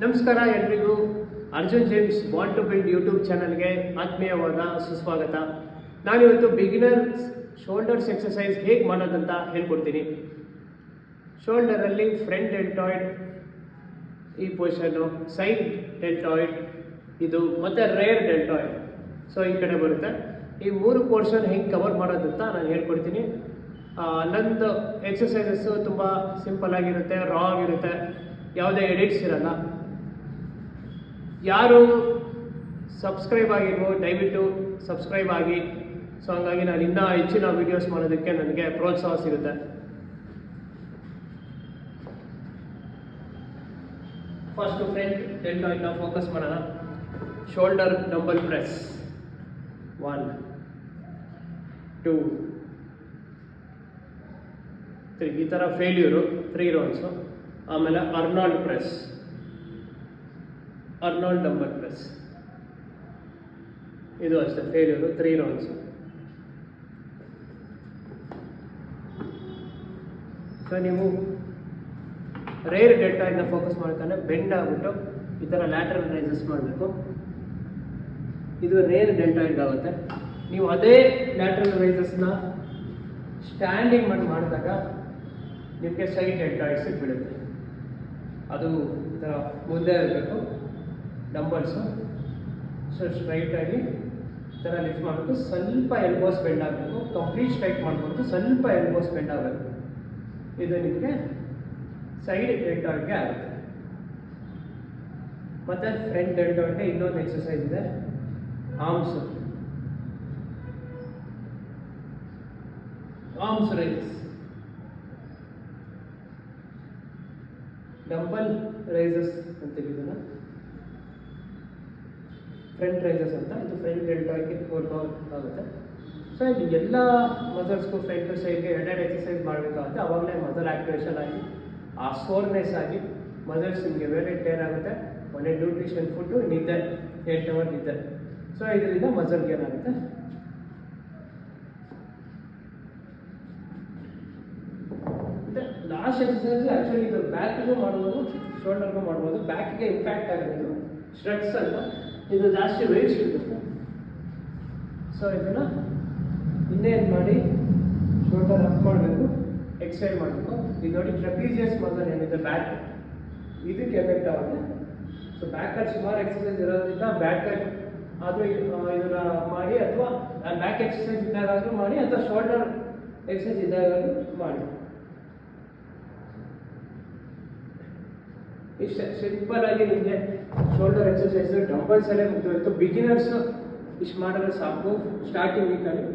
ನಮಸ್ಕಾರ ಎಲ್ರಿಗೂ. Arjun James Bond to build YouTube ಚಾನಲ್ಗೆ ಆತ್ಮೀಯವಾದ ಸುಸ್ವಾಗತ. ನಾನಿವತ್ತು ಬಿಗಿನರ್ ಶೋಲ್ಡರ್ಸ್ ಎಕ್ಸಸೈಸ್ ಹೇಗೆ ಮಾಡೋದಂತ ಹೇಳ್ಕೊಡ್ತೀನಿ. ಶೋಲ್ಡರಲ್ಲಿ ಫ್ರಂಟ್ ಡೆಲ್ಟಾಯ್ಡ್ ಈ ಪೊಸಿಷನ್ನು, ಸೈಡ್ ಡೆಲ್ಟಾಯ್ಡ್ ಇದು, ಮತ್ತು ರೇರ್ ಡೆಲ್ಟಾಯ್ಡ್ ಸೊ ಈ ಕಡೆ ಬರುತ್ತೆ. ಈ ಮೂರು ಪೋರ್ಷನ್ ಹೇಗೆ ಕವರ್ ಮಾಡೋದಂತ ನಾನು ಹೇಳ್ಕೊಡ್ತೀನಿ. ನಂದು ಎಕ್ಸಸೈಸಸ್ಸು ತುಂಬ ಸಿಂಪಲ್ ಆಗಿರುತ್ತೆ, ರಾ ಆಗಿರುತ್ತೆ, ಯಾವುದೇ ಎಡಿಟ್ಸ್ ಇರಲ್ಲ. ಯಾರು ಸಬ್ಸ್ಕ್ರೈಬ್ ಆಗಿರ್ಬೋದು ದಯವಿಟ್ಟು ಸಬ್ಸ್ಕ್ರೈಬ್ ಆಗಿ. ಸೊ ಹಂಗಾಗಿ ನಾನು ಇನ್ನೂ ಹೆಚ್ಚಿನ ವೀಡಿಯೋಸ್ ಮಾಡೋದಕ್ಕೆ ನನಗೆ ಪ್ರೋತ್ಸಾಹ ಸಿಗುತ್ತೆ. ಫಸ್ಟು ಫ್ರಂಟ್ ಡೆಲ್ಟಾಯ್ಡ್ನ ಫೋಕಸ್ ಮಾಡೋಣ. ಶೋಲ್ಡರ್ ಡಂಬಲ್ ಪ್ರೆಸ್ 1 2 3 ಈ ಥರ ಫೇಲ್ಯೂರು 3 ರೌಂಡ್ಸು. ಆಮೇಲೆ Arnold press, Arnold dumbbell press, ಇದು ಅಷ್ಟೇ ಫೇಲ್ಯೂರು 3 ರೌಂಡ್ಸು. ಸೊ ನೀವು ರೇರ್ ಡೆಲ್ಟಾಯ್ಡ್ನ ಫೋಕಸ್ ಮಾಡ್ಕೊಂಡ್ರೆ ಬೆಂಡ್ ಆಗಿಬಿಟ್ಟು ಈ ಥರ ಲ್ಯಾಟರಲ್ ರೈಸಸ್ ಮಾಡಬೇಕು. ಇದು ರೇರ್ ಡೆಲ್ಟಾಯ್ಡ್ ಆಗುತ್ತೆ. ನೀವು ಅದೇ ಲ್ಯಾಟರಲ್ ರೈಸಸ್ನ ಸ್ಟ್ಯಾಂಡಿಂಗ್ ಮಾಡಿದಾಗ ನಿಮಗೆ ಸೈಡ್ ಡೆಲ್ಟಾಯ್ಡ್ಸಿಗೆ ಬೀಳುತ್ತೆ. ಅದು ಈ ಥರ ಮುಂದೆ ಇರಬೇಕು ಡಂಬಲ್ಸು. ಸೊ ಸ್ಟ್ರೈಟಾಗಿ ಈ ಥರ ಲಿಫ್ಟ್ ಮಾಡಬೇಕು. ಸ್ವಲ್ಪ ಎಲ್ಬೋಸ್ ಬೆಂಡ್ ಆಗಬೇಕು. ಕಂಪ್ಲೀಟ್ ಸ್ಟ್ರೈಟ್ ಮಾಡ್ಕೊಂಡು ಸ್ವಲ್ಪ ಎಲ್ಬೋಸ್ ಬೆಂಡ್ ಆಗಬೇಕು. ಇದು ನಿಮಗೆ ಸೈಡ್ ಡೆಲ್ಟಾಯ್ಡ್ಗೆ ಆಗುತ್ತೆ. ಮತ್ತು ಫ್ರಂಟ್ ಡೆಲ್ಟಾಯ್ಡ್ಗೆ ಇನ್ನೊಂದು ಎಕ್ಸಸೈಸ್ ಇದೆ, ಆರ್ಮ್ಸ್ ರೈಸ್, ಡಂಬಲ್ ರೈಸಸ್ ಅಂತೀವಿ ಇದನ್ನು, ಫ್ರಂಟ್ ರೈಸಸ್ ಅಂತ. ಇದು ಫ್ರಂಟ್ ಡೆಲ್ಟಾಯ್ಡ್ಗೆ ವರ್ಕೌಟ್ ಆಗುತ್ತೆ. ಸೊ ಇದು ಎಲ್ಲ ಮಸಲ್ಸ್ಗೂ ಫ್ರಂಟ್ ಸೈಡ್ಗೆ ಎರಡೆರಡು ಎಕ್ಸಸೈಸ್ ಮಾಡಬೇಕಾಗುತ್ತೆ. ಆವಾಗಲೇ ಮಸಲ್ ಆ್ಯಕ್ಟಿವೇಷನ್ ಆಗಿ ಆ ಸೋರ್ನೆಸ್ ಆಗಿ ಮಸಲ್ಸ್ ನಿಮಗೆ ವೇರ್ ಟೇರ್ ಆಗುತ್ತೆ. ಒಳ್ಳೆ ನ್ಯೂಟ್ರಿಷನ್ ಫುಡ್ಡು, ನಿದ್ದೆ 8 ಅವರ್ ನಿದ್ದೆ. ಸೊ ಇದರಿಂದ ಮಸಲ್ ಗೇನ್ ಆಗುತ್ತೆ. ಮತ್ತು ಲಾಸ್ಟ್ ಎಕ್ಸಸೈಸ್ ಆ್ಯಕ್ಚುಲಿ ಇದು ಬ್ಯಾಕ್ಗೂ ಮಾಡ್ಬೋದು, ಶೋಲ್ಡರ್ಗೂ ಮಾಡ್ಬೋದು. ಬ್ಯಾಕ್ಗೆ ಇಂಪ್ಯಾಕ್ಟ್ ಆಗೋದು ಸ್ಟ್ರೆಟ್ಸ್ ಅಂತ. ಇದು ಜಾಸ್ತಿ ವೆಯ್ಟ್ ಇರುತ್ತೆ. ಸೊ ಇದನ್ನು ಇನ್ನೇನು ಮಾಡಿ ಶೋಲ್ಡರ್ ಅಪ್ ಮಾಡಬೇಕು, ಎಕ್ಸೈಡ್ ಮಾಡಬೇಕು. ಇದು ನೋಡಿ ಟ್ರೆಪೀಜಿಯಸ್ ಮಸಲ್ ಏನಿದೆ ಬ್ಯಾಕ್, ಇದಕ್ಕೆ ಎಫೆಕ್ಟ್ ಆಗುತ್ತೆ. ಸೊ ಬ್ಯಾಕಲ್ಲಿ ಸುಮಾರು ಎಕ್ಸಸೈಸ್ ಇರೋದ್ರಿಂದ ಬ್ಯಾಕಲ್ಲಿ ಆದರೂ ಇದನ್ನು ಮಾಡಿ, ಅಥವಾ ಬ್ಯಾಕ್ ಎಕ್ಸಸೈಸ್ ಇದ್ದಾಗಾದರೂ ಮಾಡಿ, ಅಥವಾ ಶೋಲ್ಡರ್ ಎಕ್ಸಸೈಸ್ ಇದ್ದಾಗಾದರೂ ಮಾಡಿ. ಇಷ್ಟೇ ಸಿಂಪಲ್ ಆಗಿ ನಿಮಗೆ ಶೋಲ್ಡರ್ ಎಕ್ಸಸೈಸ್ ಡಂಬಲ್ಸಲ್ಲೇ ಮುಗಿದೋಯ್ತು. ಬಿಗಿನರ್ಸು ಇಷ್ಟು ಮಾಡಿದ್ರೆ ಸಾಕು ಸ್ಟಾರ್ಟಿಂಗ್ ವೀಕಲ್ಲಿ.